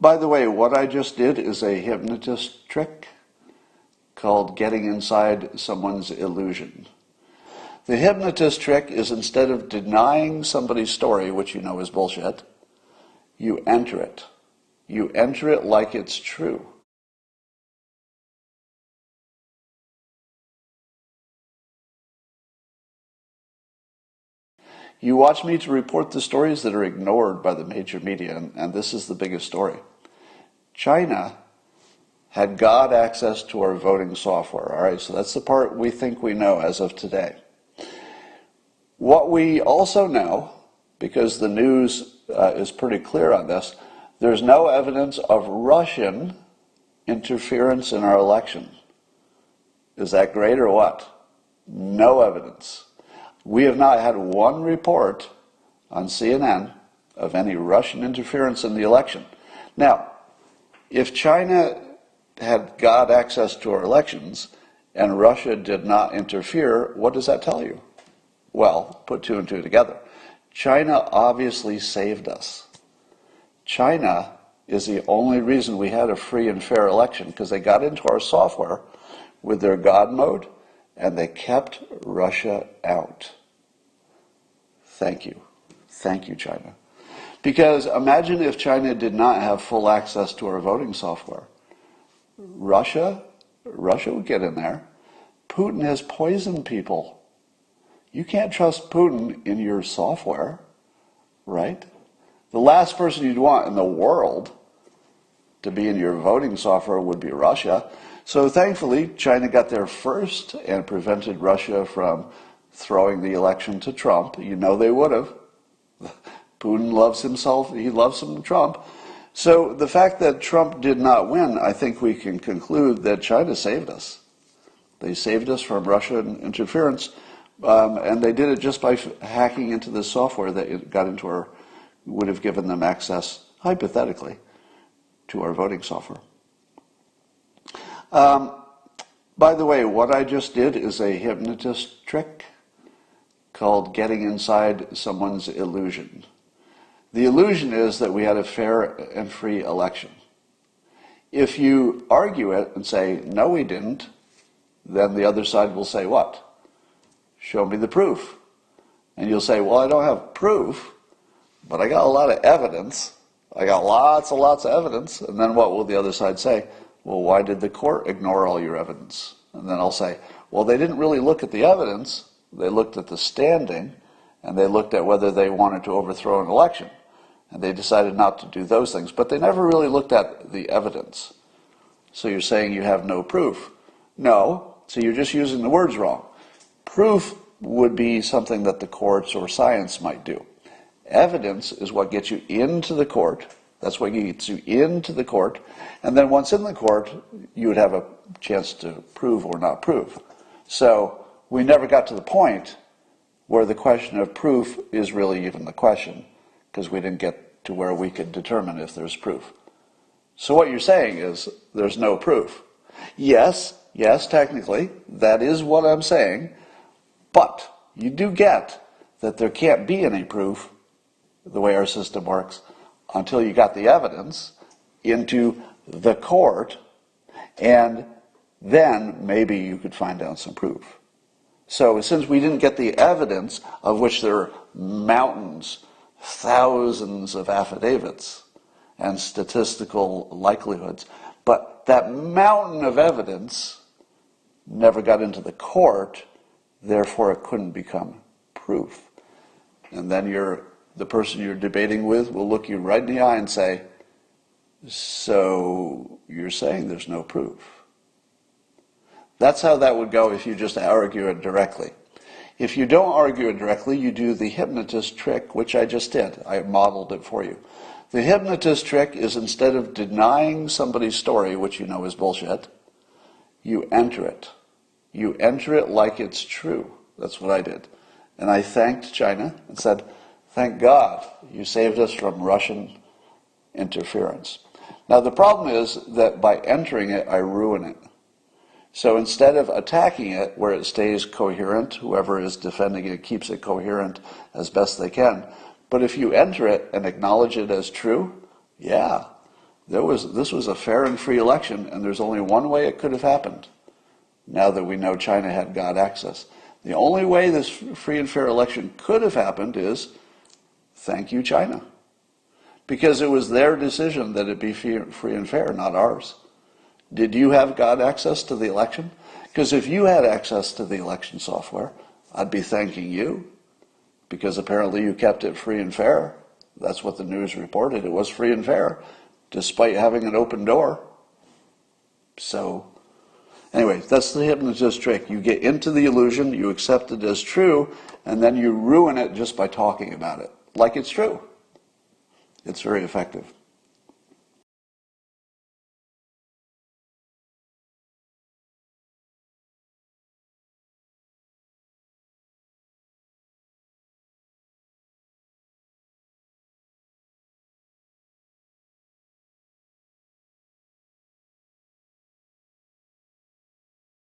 By the way, what I just did is a hypnotist trick called getting inside someone's illusion. The hypnotist trick is, instead of denying somebody's story, which you know is bullshit, you enter it. You enter it like it's true. You watch me to report the stories that are ignored by the major media, and this is the biggest story. China had got access to our voting software. All right, so that's the part we think we know as of today. What we also know, because the news is pretty clear on this, there's no evidence of Russian interference in our election. Is that great or what? No evidence. We have not had one report on CNN of any Russian interference in the election. Now, if China had got access to our elections and Russia did not interfere, what does that tell you? Well, put two and two together. China obviously saved us. China is the only reason we had a free and fair election, because they got into our software with their God mode and they kept Russia out. Thank you. Thank you, China. Because imagine if China did not have full access to our voting software. Russia would get in there. Putin has poisoned people. You can't trust Putin in your software, right? The last person you'd want in the world to be in your voting software would be Russia. So thankfully, China got there first and prevented Russia from throwing the election to Trump. You know they would have. Putin loves himself. He loves some Trump. So the fact that Trump did not win, I think we can conclude that China saved us. They saved us from Russian interference, and they did it just by hacking into the software that got into our, would have given them access, hypothetically, to our voting software. By the way, what I just did is a hypnotist trick called getting inside someone's illusion. The illusion is that we had a fair and free election. If you argue it and say, no, we didn't, then the other side will say what? Show me the proof. And you'll say, well, I don't have proof, but I got a lot of evidence. I got lots and lots of evidence. And then what will the other side say? Well, why did the court ignore all your evidence? And then I'll say, well, they didn't really look at the evidence. They looked at the standing, and they looked at whether they wanted to overthrow an election. And they decided not to do those things. But they never really looked at the evidence. So you're saying you have no proof. No, so you're just using the words wrong. Proof would be something that the courts or science might do. Evidence is what gets you into the court. That's what gets you into the court. And then once in the court, you would have a chance to prove or not prove. So we never got to the point where the question of proof is really even the question, because we didn't get to where we could determine if there's proof. So what you're saying is there's no proof. Yes, technically, that is what I'm saying, but you do get that there can't be any proof, the way our system works, until you got the evidence into the court, and then maybe you could find out some proof. So since we didn't get the evidence, of which there are mountains, thousands of affidavits and statistical likelihoods, but that mountain of evidence never got into the court, therefore it couldn't become proof. And then the person you're debating with will look you right in the eye and say, so you're saying there's no proof. That's how that would go if you just argue it directly. If you don't argue it directly, you do the hypnotist trick, which I just did. I modeled it for you. The hypnotist trick is, instead of denying somebody's story, which you know is bullshit, you enter it. You enter it like it's true. That's what I did. And I thanked China and said, thank God you saved us from Russian interference. Now the problem is that by entering it, I ruin it. So instead of attacking it where it stays coherent, whoever is defending it keeps it coherent as best they can. But if you enter it and acknowledge it as true, yeah, This was a fair and free election, and there's only one way it could have happened. Now that we know China had God access, the only way this free and fair election could have happened is, thank you, China. Because it was their decision that it be free and fair, not ours. Did you have God access to the election? Because if you had access to the election software, I'd be thanking you, because apparently you kept it free and fair. That's what the news reported. It was free and fair, despite having an open door. So, anyway, that's the hypnotist trick. You get into the illusion, you accept it as true, and then you ruin it just by talking about it, like it's true. It's very effective.